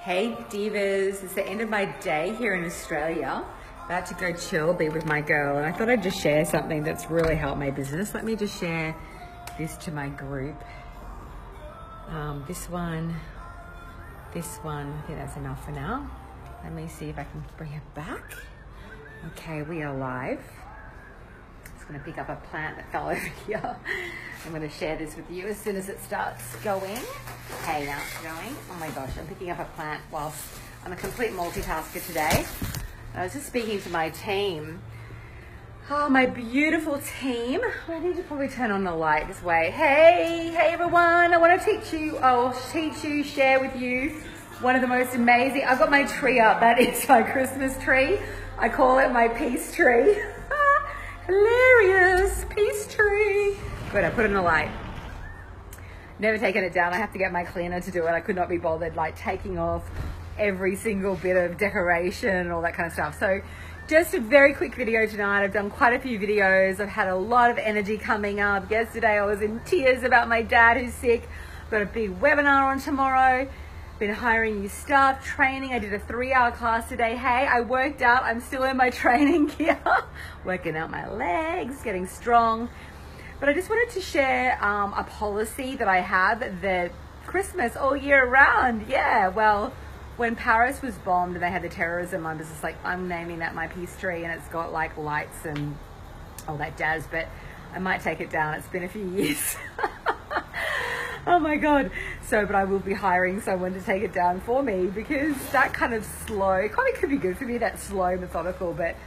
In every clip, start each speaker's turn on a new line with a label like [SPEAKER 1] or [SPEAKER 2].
[SPEAKER 1] Hey divas, it's the end of my day here in Australia. About to go chill, be with my girl, and I thought I'd just share something that's really helped my business. Let me just share this to my group. This one. I think that's enough for now. Let me see if I can bring it back. Okay, we are live. Just gonna pick up a plant that fell over here. I'm gonna share this with you as soon as it starts going. Okay, now it's going. Oh my gosh, I'm picking up a plant whilst I'm a complete multitasker today. I was just speaking to my team. Oh, my beautiful team. I need to probably turn on the light this way. Hey everyone. I want to share with you one of the most amazing, I've got my tree up. That is my Christmas tree. I call it my peace tree. Hilarious, peace tree. Good, I put it in the light. Never taken it down. I have to get my cleaner to do it. I could not be bothered like taking off every single bit of decoration and all that kind of stuff. So just a very quick video tonight. I've done quite a few videos. I've had a lot of energy coming up. Yesterday I was in tears about my dad who's sick. Got a big webinar on tomorrow. Been hiring new staff, training. I did a 3-hour class today. Hey, I worked out. I'm still in my training gear. Working out my legs, getting strong. But I just wanted to share a policy that I have that Christmas all year round. Yeah, well, when Paris was bombed and they had the terrorism, I was just like, I'm naming that my peace tree, and it's got like lights and all that jazz, but I might take it down. It's been a few years. Oh my God. So, but I will be hiring someone to take it down for me, because that kind of slow, probably could be good for me, that slow, methodical, but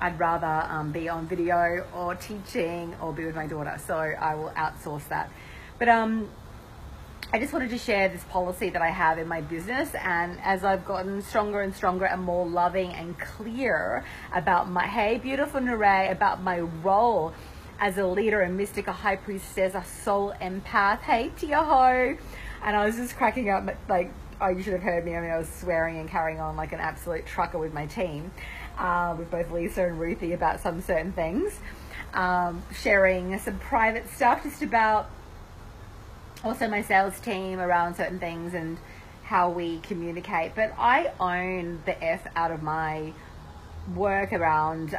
[SPEAKER 1] I'd rather be on video or teaching or be with my daughter. So I will outsource that. But I just wanted to share this policy that I have in my business, and as I've gotten stronger and stronger and more loving and clear about my, hey, beautiful Nure, about my role as a leader, a mystic, a high priestess, a soul empath. Hey, Tia Ho. And I was just cracking up, like, oh, you should have heard me. I mean, I was swearing and carrying on like an absolute trucker with my team, with both Lisa and Ruthie about some certain things, sharing some private stuff just about also my sales team around certain things and how we communicate. But I own the F out of my work around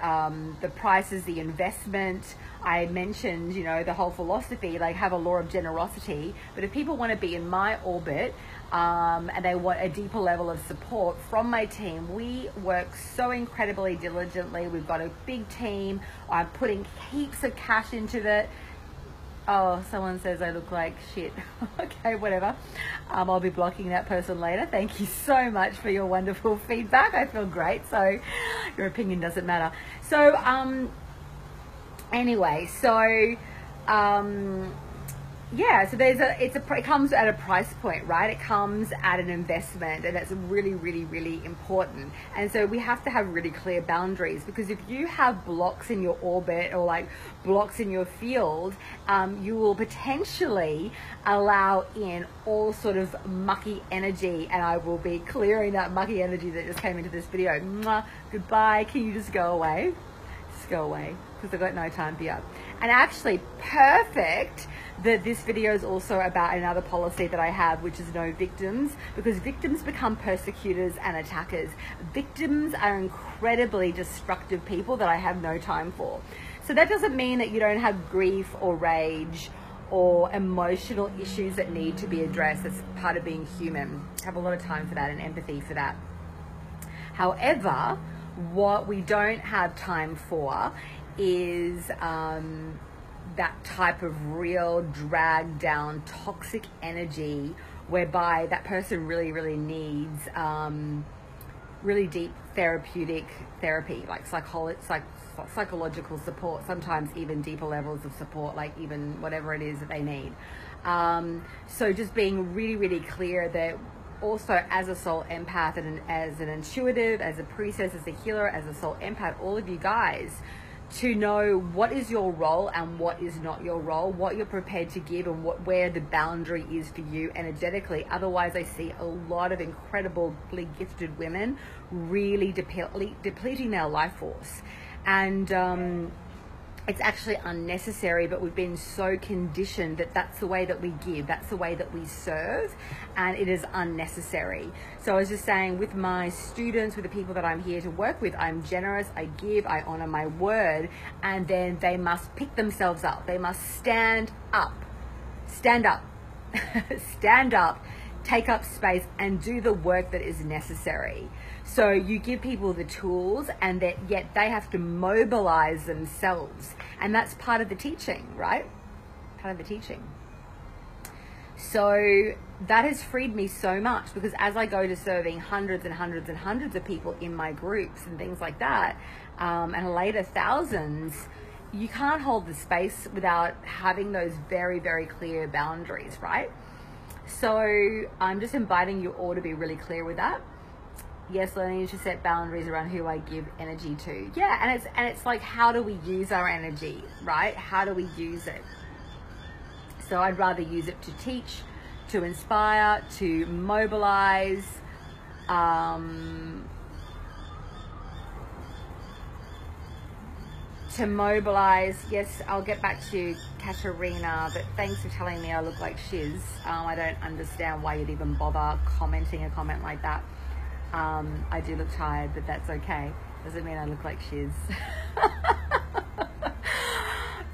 [SPEAKER 1] the prices, the investment. I mentioned, you know, the whole philosophy, like have a law of generosity. But if people want to be in my orbit and they want a deeper level of support from my team, we work so incredibly diligently. We've got a big team. I'm putting heaps of cash into it. Oh, someone says I look like shit. Okay, whatever. I'll be blocking that person later. Thank you so much for your wonderful feedback. I feel great. So your opinion doesn't matter. So, anyway, so, yeah, so it comes at a price point, right? It comes at an investment, and that's really, really, really important. And so we have to have really clear boundaries, because if you have blocks in your orbit or like blocks in your field, you will potentially allow in all sort of mucky energy, and I will be clearing that mucky energy that just came into this video. Mwah, goodbye. Can you just go away? Just go away, because I've got no time for you. And actually, perfect that this video is also about another policy that I have, which is no victims, because victims become persecutors and attackers. Victims are incredibly destructive people that I have no time for. So that doesn't mean that you don't have grief or rage or emotional issues that need to be addressed. That's part of being human. I have a lot of time for that and empathy for that. However, what we don't have time for is that type of real drag down toxic energy, whereby that person really, really needs really deep therapeutic therapy, like psychological support, sometimes even deeper levels of support, like even whatever it is that they need. So just being really, really clear that also as a soul empath and as an intuitive, as a priestess, as a healer, as a soul empath, all of you guys, to know what is your role and what is not your role, what you're prepared to give, and where the boundary is for you energetically. Otherwise, I see a lot of incredibly gifted women really depleting their life force. And it's actually unnecessary, but we've been so conditioned that that's the way that we give, that's the way that we serve, and it is unnecessary. So I was just saying, with my students, with the people that I'm here to work with, I'm generous, I give, I honor my word, and then they must pick themselves up. They must stand up, stand up, stand up, take up space, and do the work that is necessary. So you give people the tools, and that yet they have to mobilize themselves. And that's part of the teaching, right? Part of the teaching. So that has freed me so much, because as I go to serving hundreds and hundreds and hundreds of people in my groups and things like that, and later thousands, you can't hold the space without having those very, very clear boundaries, right? So I'm just inviting you all to be really clear with that. Yes, learning to set boundaries around who I give energy to. Yeah, and it's like, how do we use our energy, right? How do we use it? So I'd rather use it to teach, to inspire, to mobilize, Yes, I'll get back to you, Katerina, but thanks for telling me I look like shiz. I don't understand why you'd even bother commenting a comment like that. I do look tired, but that's okay. Doesn't mean I look like shiz.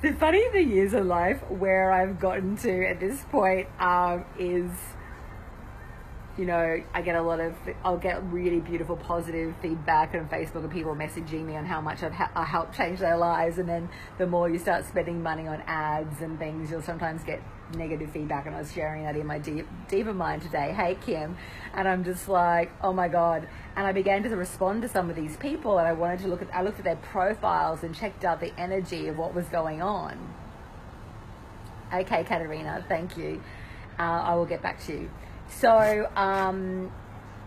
[SPEAKER 1] The funny thing is in life, where I've gotten to at this point, is, you know, I'll get really beautiful positive feedback on Facebook of people messaging me on how much I helped change their lives. And then the more you start spending money on ads and things, you'll sometimes get negative feedback. And I was sharing that in my Diva Mind today. Hey, Kim. And I'm just like, oh my God. And I began to respond to some of these people, and I looked at their profiles and checked out the energy of what was going on. Okay, Katerina, thank you. I will get back to you. So,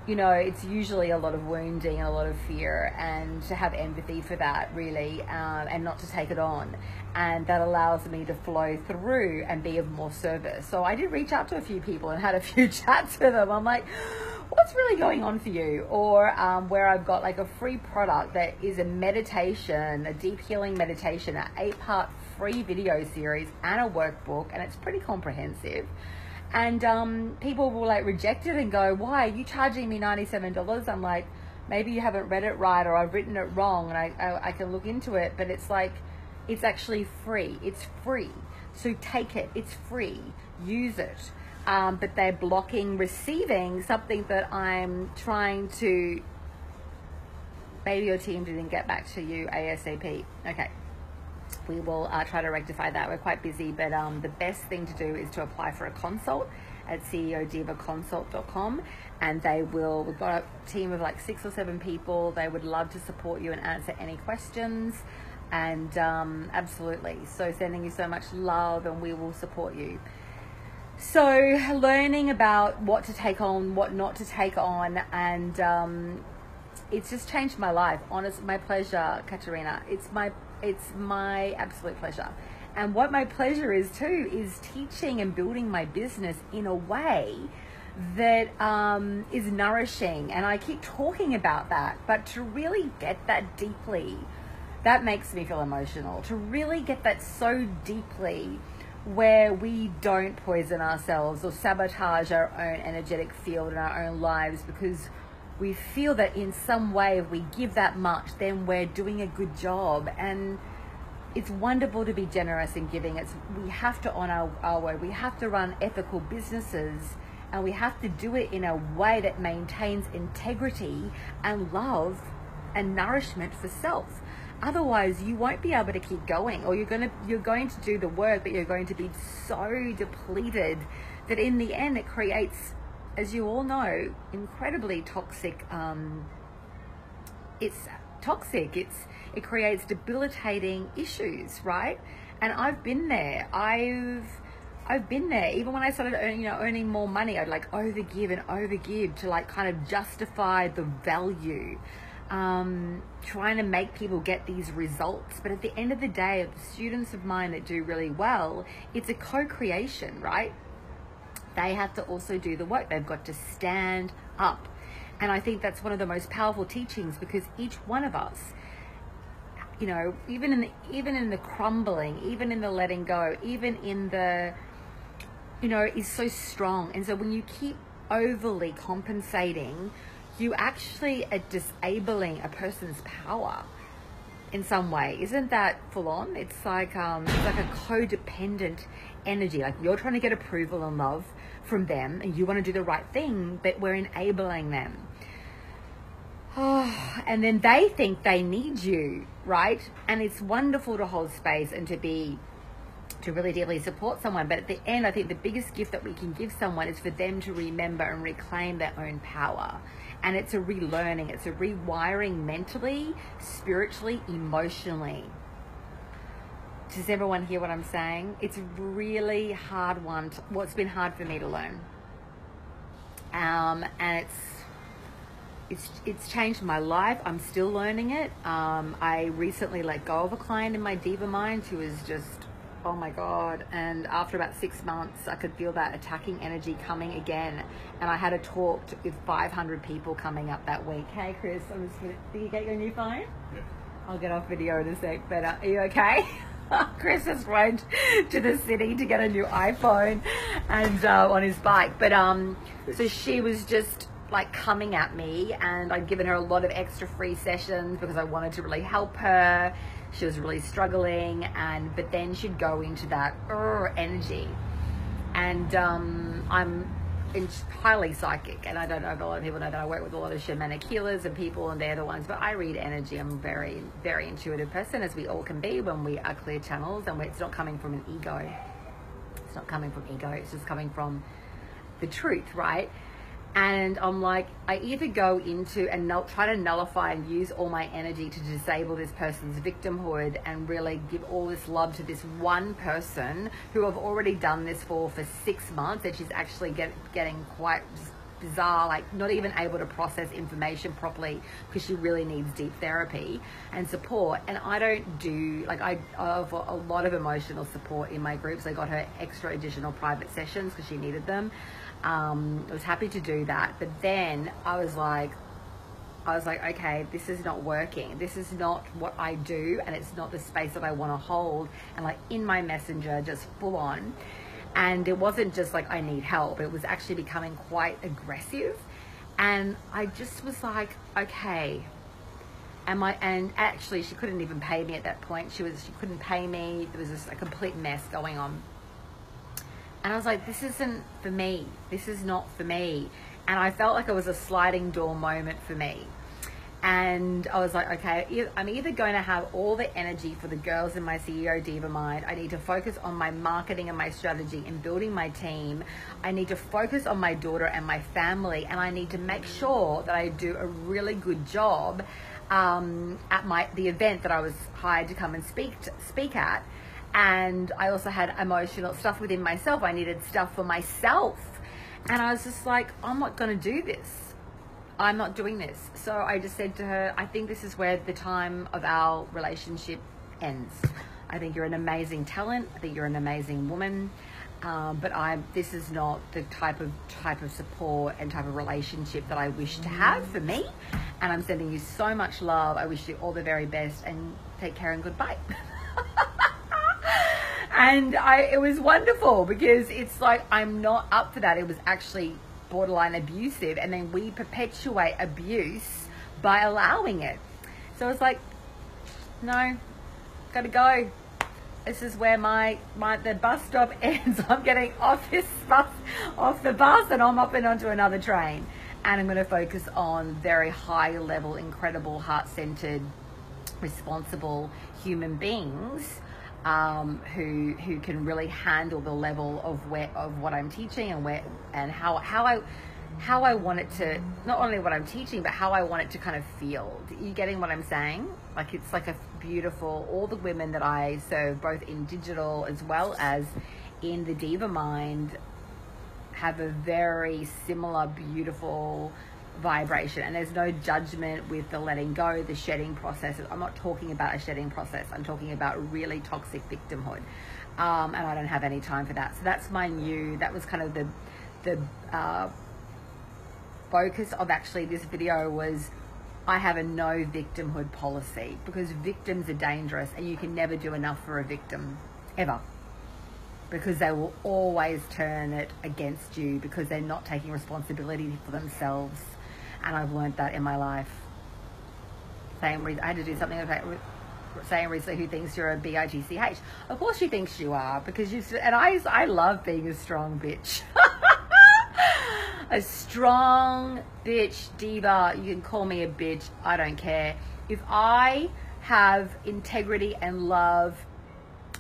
[SPEAKER 1] you know, it's usually a lot of wounding and a lot of fear, and to have empathy for that, really, and not to take it on. And that allows me to flow through and be of more service. So I did reach out to a few people and had a few chats with them. I'm like, what's really going on for you? Or where I've got like a free product that is a meditation, a deep healing meditation, an 8-part free video series and a workbook, and it's pretty comprehensive. And people will like reject it and go, why are you charging me $97? I'm like, maybe you haven't read it right, or I've written it wrong, and I can look into it. But it's like, it's actually free. It's free. So take it. It's free. Use it. But they're blocking receiving something that I'm trying to. Maybe your team didn't get back to you ASAP. Okay. We will try to rectify that. We're quite busy, but the best thing to do is to apply for a consult at ceodivaconsult.com, and we've got a team of like 6 or 7 people. They would love to support you and answer any questions, and absolutely. So sending you so much love, and we will support you. So learning about what to take on, what not to take on, and it's just changed my life. Honestly, my pleasure, Katerina. It's my absolute pleasure. And what my pleasure is too is teaching and building my business in a way that is nourishing. And I keep talking about that, but to really get that deeply, that makes me feel emotional. To really get that so deeply, where we don't poison ourselves or sabotage our own energetic field in our own lives because we feel that in some way, if we give that much, then we're doing a good job. And it's wonderful to be generous in giving. We have to honor our word. We have to run ethical businesses, and we have to do it in a way that maintains integrity and love and nourishment for self. Otherwise, you won't be able to keep going, or you're going to do the work, but you're going to be so depleted that in the end it creates, as you all know, incredibly toxic. It's toxic. It creates debilitating issues, right? And I've been there. I've been there. Even when I started earning more money, I'd like overgive to like kind of justify the value. Trying to make people get these results. But at the end of the day, of the students of mine that do really well, it's a co-creation, right? They have to also do the work. They've got to stand up. And I think that's one of the most powerful teachings, because each one of us you know, even in the crumbling, even in the letting go, even in the, you know, is so strong. And so when you keep overly compensating, you actually are disabling a person's power in some way. Isn't that full on? It's like a codependent energy. Like you're trying to get approval and love from them and you want to do the right thing, but we're enabling them. Oh, and then they think they need you, right? And it's wonderful to hold space and to really deeply support someone. But at the end, I think the biggest gift that we can give someone is for them to remember and reclaim their own power. And it's a relearning, it's a rewiring mentally, spiritually, emotionally. Does everyone hear what I'm saying? It's a really hard one. Well, it's been hard for me to learn. And it's changed my life. I'm still learning it. I recently let go of a client in my Diva Mind who was just, oh my God. And after about 6 months, I could feel that attacking energy coming again. And I had a talk with 500 people coming up that week. Hey, Chris, did you get your new phone?
[SPEAKER 2] Yeah.
[SPEAKER 1] I'll get off video in a sec, but are you okay? Chris just went to the city to get a new iPhone and on his bike. But so she was just like coming at me, and I'd given her a lot of extra free sessions because I wanted to really help her. She was really struggling, but then she'd go into that energy. And I'm highly psychic, and I don't know if a lot of people know that I work with a lot of shamanic healers and people, and they're the ones, but I read energy. I'm a very, very intuitive person, as we all can be when we are clear channels, and it's not coming from an ego. It's not coming from ego. It's just coming from the truth, right? And I'm like, I either go into and try to nullify and use all my energy to disable this person's victimhood and really give all this love to this one person who I've already done this for 6 months, and she's actually getting quite bizarre, like not even able to process information properly because she really needs deep therapy and support. And I don't do, like, I offer a lot of emotional support in my groups. I got her extra additional private sessions because she needed them. I was happy to do that, but then I was like, okay, this is not working. This is not what I do, and it's not the space that I want to hold. And like in my messenger, just full on. And it wasn't just like I need help. It was actually becoming quite aggressive. And I just was like, okay, and actually she couldn't even pay me at that point. She couldn't pay me. There was just a complete mess going on. And I was like, this isn't for me. This is not for me. And I felt like it was a sliding door moment for me. And I was like, okay, I'm either going to have all the energy for the girls in my CEO Diva Mind. I need to focus on my marketing and my strategy and building my team. I need to focus on my daughter and my family. And I need to make sure that I do a really good job at the event that I was hired to come and speak at. And I also had emotional stuff within myself. I needed stuff for myself. And I was just like, I'm not going to do this. I'm not doing this. So I just said to her, I think this is where the time of our relationship ends. I think you're an amazing talent. I think you're an amazing woman. But this is not the type of support and type of relationship that I wish to have for me. And I'm sending you so much love. I wish you all the very best, and take care and goodbye. And it was wonderful because it's like, I'm not up for that. It was actually borderline abusive, and then we perpetuate abuse by allowing it. So I was like, no, gotta go. This is where the bus stop ends. I'm getting off the bus, and I'm up and onto another train. And I'm going to focus on very high level, incredible, heart-centered, responsible human beings who can really handle the level of what I'm teaching and how I want it to, not only what I'm teaching, but how I want it to kind of feel. Are you getting what I'm saying? Like, it's like a beautiful, all the women that I serve, both in digital as well as in the Diva Mind, have a very similar, beautiful vibration. And there's no judgment with the letting go, the shedding process. I'm not talking about a shedding process. I'm talking about really toxic victimhood. And I don't have any time for that. So that's that was kind of the focus of actually this video was, I have a no victimhood policy, because victims are dangerous and you can never do enough for a victim, ever. Because they will always turn it against you because they're not taking responsibility for themselves. And I've learned that in my life. I had to do something about saying recently, who thinks you're a bitch? Of course she thinks you are, because I love being a strong bitch. A strong bitch diva. You can call me a bitch, I don't care. If I have integrity and love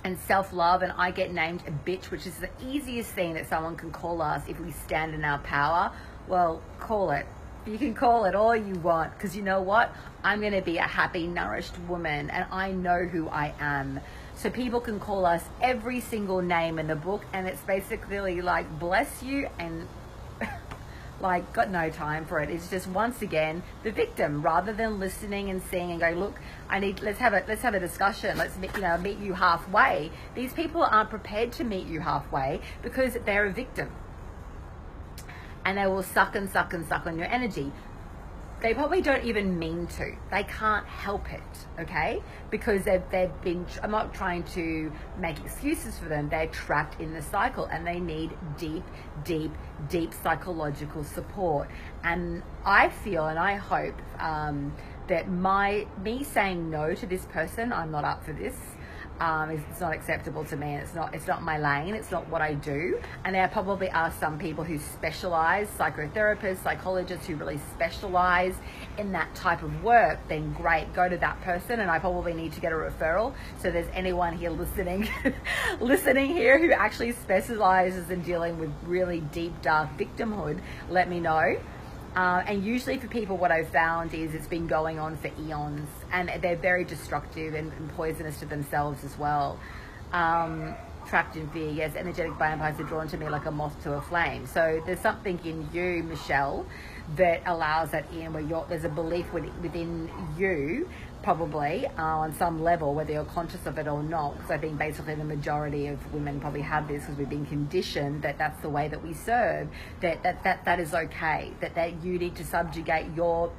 [SPEAKER 1] and self-love and I get named a bitch, which is the easiest thing that someone can call us if we stand in our power, well, call it. You can call it all you want, because you know what? I'm going to be a happy, nourished woman, and I know who I am. So people can call us every single name in the book, and it's basically like, bless you, and like, got no time for it. It's just, once again, the victim, rather than listening and seeing and go, look, let's have a discussion. Let's meet you halfway. These people aren't prepared to meet you halfway because they're a victim. And they will suck and suck and suck on your energy. They probably don't even mean to. They can't help it, okay? Because they've been, I'm not trying to make excuses for them. They're trapped in the cycle and they need deep, deep, deep psychological support. And I feel and I hope that me saying no to this person, I'm not up for this. It's not acceptable to me. It's not my lane. It's not what I do. And there probably are some people who specialize, psychotherapists, psychologists who really specialize in that type of work. Then great, go to that person. And I probably need to get a referral. So there's anyone here listening here who actually specializes in dealing with really deep, dark victimhood, let me know. And usually for people, what I've found is it's been going on for eons, and they're very destructive and poisonous to themselves as well. Trapped in fear, yes, energetic vampires are drawn to me like a moth to a flame. So there's something in you, Michelle, that allows that in, where there's a belief within you, probably on some level, whether you're conscious of it or not, because I think basically the majority of women probably have this because we've been conditioned that that's the way that we serve, that is okay, that you need to subjugate your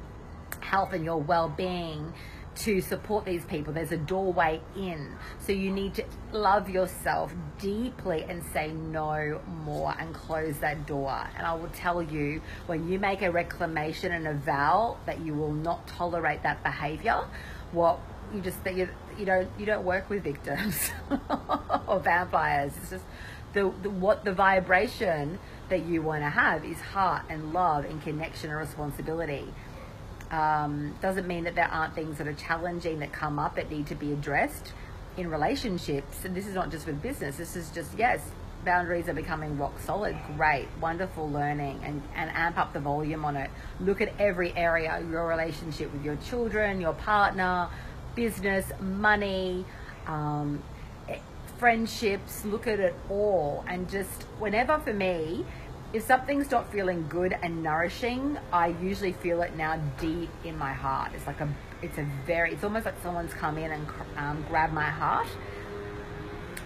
[SPEAKER 1] health and your well-being to support these people. There's a doorway in, so you need to love yourself deeply and say no more and close that door. And I will tell you, when you make a reclamation and a vow that you will not tolerate that behavior, you don't work with victims or vampires. It's just the vibration that you want to have is heart and love and connection and responsibility. Doesn't mean that there aren't things that are challenging that come up that need to be addressed in relationships. And this is not just with business. This is just, yes, boundaries are becoming rock solid. Great, wonderful learning, and amp up the volume on it. Look at every area, your relationship with your children, your partner, business, money, friendships. Look at it all. And just whenever, for me, if something's not feeling good and nourishing, I usually feel it now deep in my heart. It's almost like someone's come in and grabbed my heart,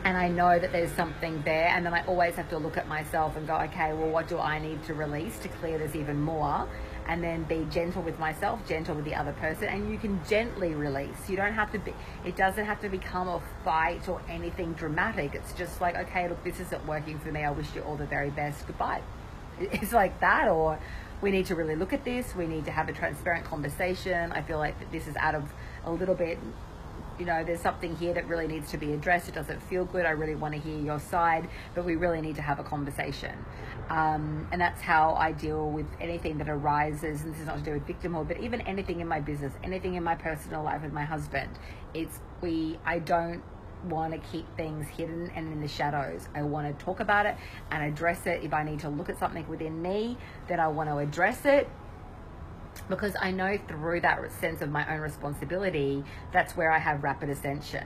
[SPEAKER 1] and I know that there's something there. And then I always have to look at myself and go, okay, well, what do I need to release to clear this even more? And then be gentle with myself, gentle with the other person, and you can gently release. You don't have to be, it doesn't have to become a fight or anything dramatic. It's just like, okay, look, this isn't working for me. I wish you all the very best. Goodbye. It's like that. Or we need to really look at this. We need to have a transparent conversation. I feel like that this is out of a little bit, there's something here that really needs to be addressed. It doesn't feel good. I really want to hear your side, but we really need to have a conversation. And that's how I deal with anything that arises. And this is not to do with victimhood, but even anything in my business, anything in my personal life with my husband. I don't want to keep things hidden and in the shadows. I want to talk about it and address it. If I need to look at something within me, then I want to address it, because I know through that sense of my own responsibility, that's where I have rapid ascension.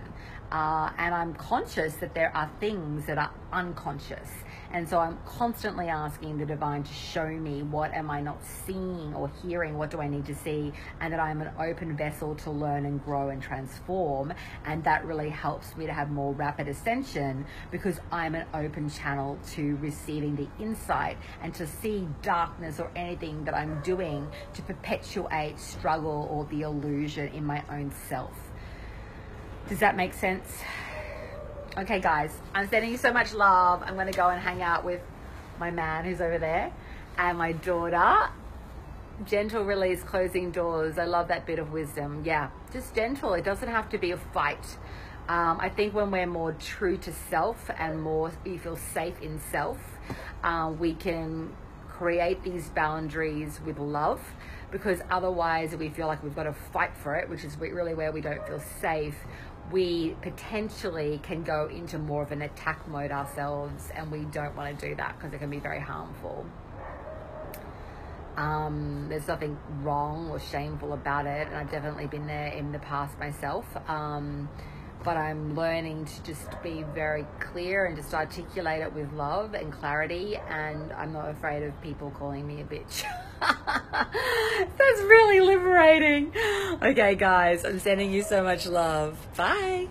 [SPEAKER 1] And I'm conscious that there are things that are unconscious. And so I'm constantly asking the divine to show me, what am I not seeing or hearing? What do I need to see? And that I'm an open vessel to learn and grow and transform. And that really helps me to have more rapid ascension, because I'm an open channel to receiving the insight and to see darkness or anything that I'm doing to prepare perpetuate struggle or the illusion in my own self. Does that make sense? Okay, guys, I'm sending you so much love. I'm going to go and hang out with my man who's over there and my daughter. Gentle release, closing doors. I love that bit of wisdom. Yeah, just gentle. It doesn't have to be a fight. I think when we're more true to self and more we feel safe in self, we can create these boundaries with love, because otherwise we feel like we've got to fight for it, which is really where we don't feel safe. We potentially can go into more of an attack mode ourselves, and we don't want to do that because it can be very harmful. There's nothing wrong or shameful about it, and I've definitely been there in the past myself. But I'm learning to just be very clear and just articulate it with love and clarity, and I'm not afraid of people calling me a bitch. That's really liberating. Okay, guys, I'm sending you so much love. Bye.